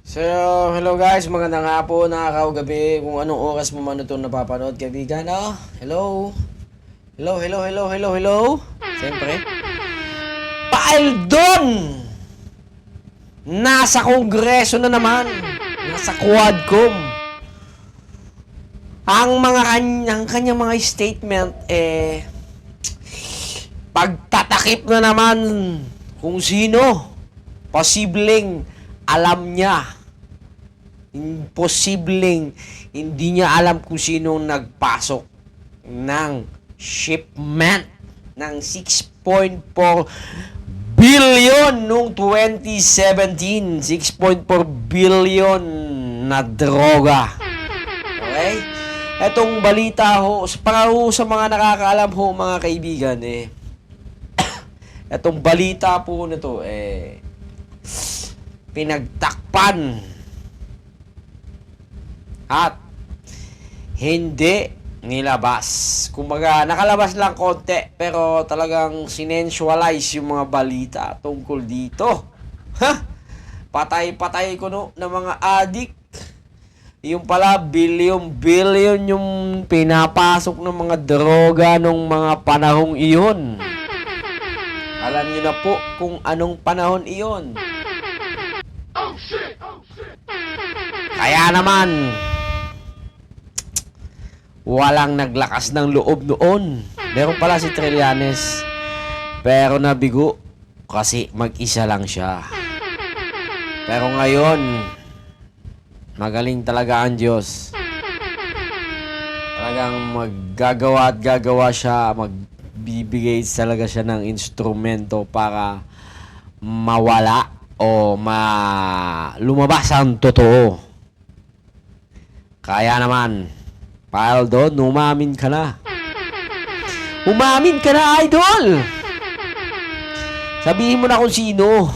So, hello guys, magandang hapon, nakakaw gabi, kung anong oras mo man ito napapanood, kaibigan, oh. Hello? Hello? Siyempre. Paaldon! Nasa kongreso na naman, nasa Quadcom. Ang kanyang mga statement, pagtatakip na naman kung sino, posibleng alam niya. Imposibleng hindi niya alam kung sinong nagpasok ng shipment ng 6.4 billion noong 2017. 6.4 billion na droga. Okay? Etong balita ho, para ho sa mga nakakaalam ho mga kaibigan, etong balita po nito, pinagtakpan at hindi nilabas. Kumbaga, nakalabas lang konti, pero talagang sinensualize yung mga balita tungkol dito. Ha? Patay-patay ko no, ng mga adik. Yung pala, billion yung pinapasok ng mga droga nung mga panahong iyon. Alam niyo na po kung anong panahon iyon. Kaya naman, walang naglakas ng loob noon. Meron pala si Trillanes, pero nabigo kasi mag-isa lang siya. Pero ngayon, magaling talaga ang Diyos. Talagang maggagawa at gagawa siya, magbibigay talaga siya ng instrumento para mawala o lumabas ang totoo. Kaya naman, Paaldon, umamin ka na. Umamin ka na, idol! Sabihin mo na kung sino.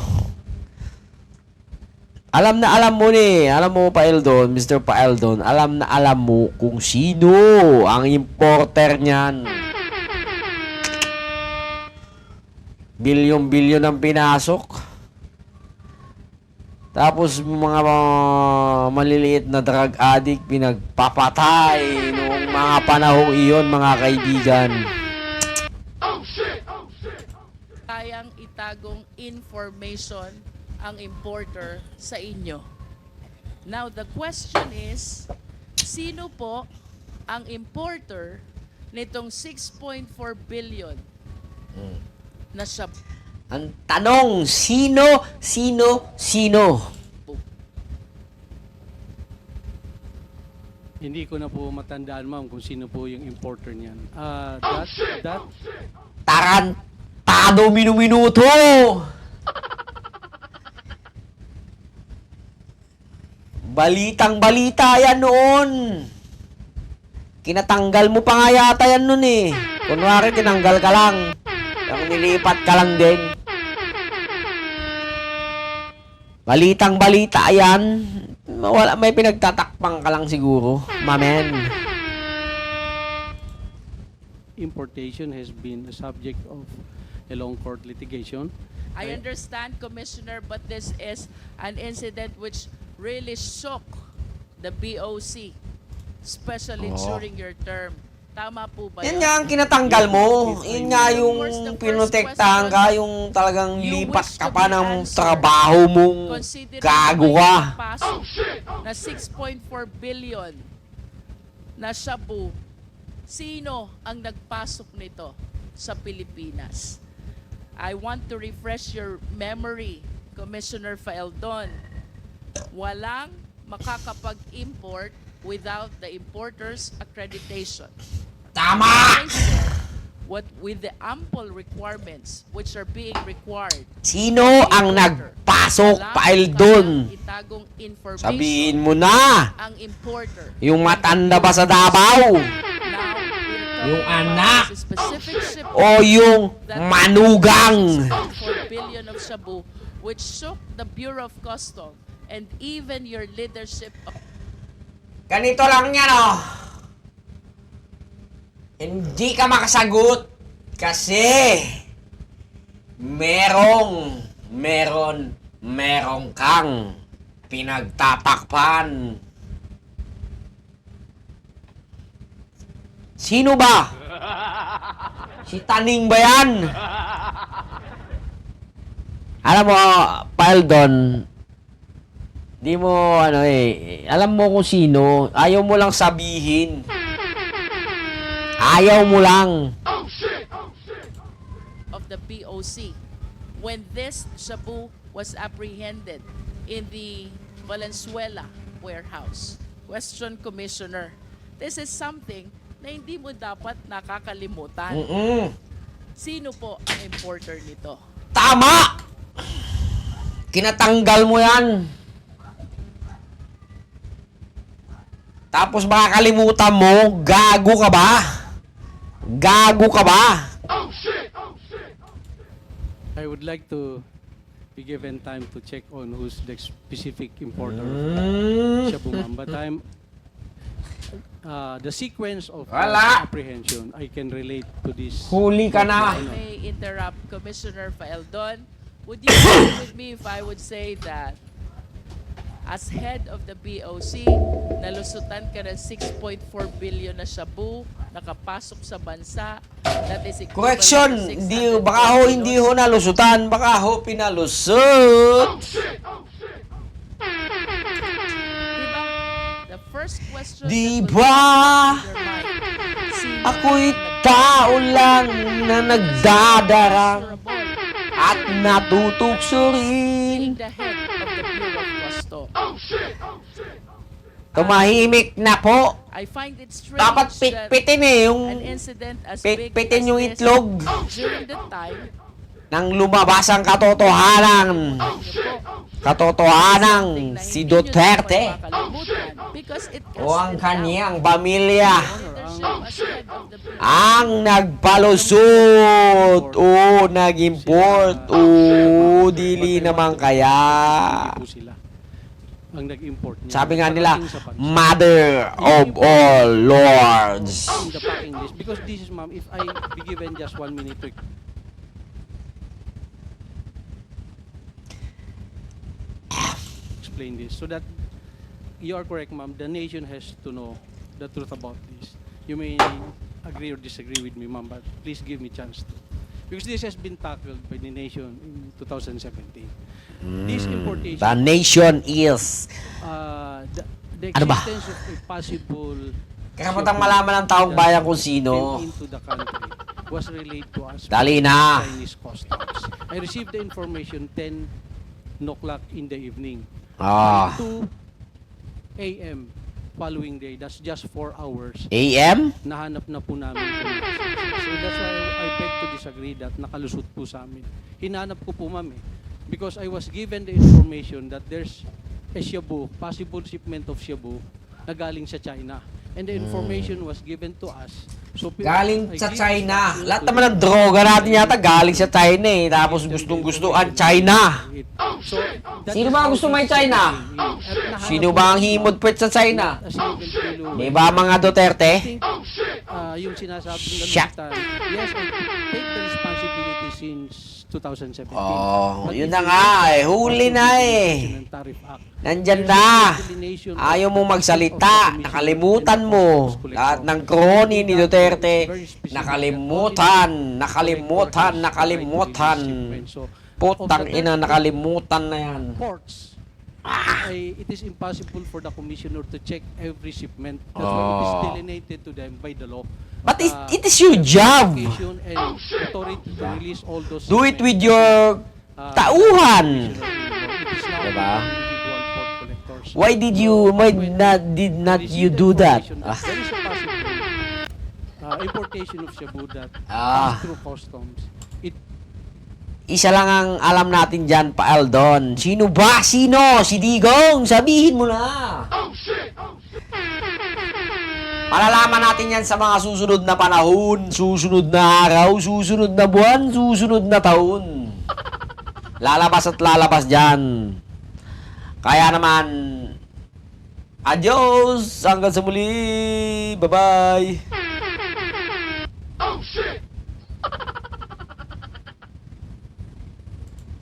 Alam na alam mo ni. Alam mo, Paaldon, Mr. Paaldon, alam na alam mo kung sino ang importer niyan. Bilyon ang pinasok. Tapos mga maliliit na drug addict pinagpapatay noong mga panahong iyon, mga kaibigan. Kayang itagong information ang importer sa inyo. Now, the question is, sino po ang importer nitong 6.4 billion na siya? Ang tanong, sino? Hindi ko na po matandaan, ma'am, kung sino po yung importer niyan. Tarantado minuto. Balitang-balita yan noon. Kinatanggal mo pa nga yata yan noon eh. Kunwari, tinanggal ka lang. Ang nilipat ka lang din. Balitang-balita yan. Wala, may pinagtatakpang ka lang siguro, mamen. Importation has been a subject of a long court litigation. I understand, Commissioner, but this is an incident which really shook the BOC, especially during your term. Tama po ba Yan yun? nga ang kinatanggal mo. Yan nga yung pinotektahan ka, yung talagang lipat ka pa ng trabaho mong gago ka. Na 6.4 billion na shabu, sino ang nagpasok nito sa Pilipinas? I want to refresh your memory, Commissioner Faeldon. Walang makakapag-import without the importer's accreditation. Tama! What with the ample requirements which are being required. Sino ang nagpasok, Paaldon? Itagong information. Sabihin mo na! Ang importer. Yung matanda ba sa Davao? Now, we're Yung talking anak? about the specific shipment O yung that manugang? 4 billion of shabu, which shook the Bureau of Customs and even your leadership. Ganito lang yan, oh. Hindi ka makasagot kasi meron kang pinagtatakpan. Sino ba? Si Taning ba yan? Alam mo, Paldon, di mo, alam mo kung sino. Ayaw mo lang sabihin. Ayaw mo lang. Of the BOC when this shabu was apprehended in the Valenzuela warehouse. Question, Commissioner, this is something na hindi mo dapat nakakalimutan. Sino po ang importer nito? Tama! Kinatanggal mo yan. Tapos makakalimutan mo, gago ka ba? Gago ka ba? I would like to be given time to check on who's the specific importer of shabu, ma'am. But the sequence of Wala. apprehension, I can relate to this. Huli ka na. I may interrupt Commissioner Faeldon. Would you agree with me if I would say that as head of the BOC, nalusutan ka ng 6.4 billion na shabu, nakapasok sa bansa, that is equivalent Correction, to hindi, 600 baka ho hindi ho nalusutan, baka ho pinalusot. Diba? The first question Di that will ba? come to your mind, sino Ako'y ang tao lang na nagdadarang answerable at natutukso being rin. the head of the Bureau of Customs? Tumahimik na po. I find it strange Dapat that pitpitin yung an incident as big pitpitin as yung this itlog during the time nang lumabas ang katotohanan. Katotohanan si Duterte o ang kanyang pamilya ang nagpalusot o nag-import o dili naman kaya. Po sila ang nag-import niya. Sabi nga nila, Pagdating sa bansa. Mother of all lords. In the packing list, because this is, ma'am, if I be given just 1 minute to explain this, so that you are correct, ma'am, the nation has to know the truth about this. You may agree or disagree with me, ma'am, but please give me chance to. Because this has been tackled by the nation in 2017. This importation, The nation is. the Ano ba? existence of a possible Karapatang malaman ng taong bayan kung sino. came into the country was relayed to us Dali by na. Chinese customs. I received the information 10 o'clock in the evening. Ah. 2 a.m. following day, that's just 4 hours, AM? nahanap na po namin kung nasaan. So that's why I beg to disagree that nakalusot po sa amin. Hinanap ko po, ma'am, because I was given the information that there's a shabu, possible shipment of shabu na galing sa China. And the information was given to us. So, Galing I sa give China. instruction Lahat to naman ng the- droga natin yata galing sa China eh. Tapos gustong-gusto ang China. So, that Sino is ba how gusto this may China? came in. At nahanap Sino po ba ang namin, himod puwet sa China? a single kilo. Di ba mga Duterte? I think, yung sinasabing Shut. nalusutan, yes, I take the responsibility since 2017. Oh, But yun if na you nga look at eh. Huli the na eh. Constitution and Tariff Act, Nandyan there's na. a delineation of Ayaw mo the magsalita. Commission Nakalimutan and mo. Customs Collector. Lahat ng crony ni Duterte. Very specific Nakalimutan. that Nakalimutan. all Nakalimutan. shipment. So, Putang of the ina, nakalimutan na yan. ports, it is impossible for the commissioner to check every shipment. That's why it is Oh. delineated to them by the law. But it is your job. Education and authority to release all those Do it with shipments. your tauhan. It is now Diba? individual port collectors. Why did not you do that? There is a possible importation of shabu that Ah. through customs. It Isa lang ang alam natin dyan, Paaldon. Sino ba? Sino? Si Digong? Sabihin mo na. Malalaman natin yan sa mga susunod na panahon, susunod na araw, susunod na buwan, susunod na taon. Lalabas at lalabas dyan. Kaya naman, adios! Hanggang sa muli! Bye-bye!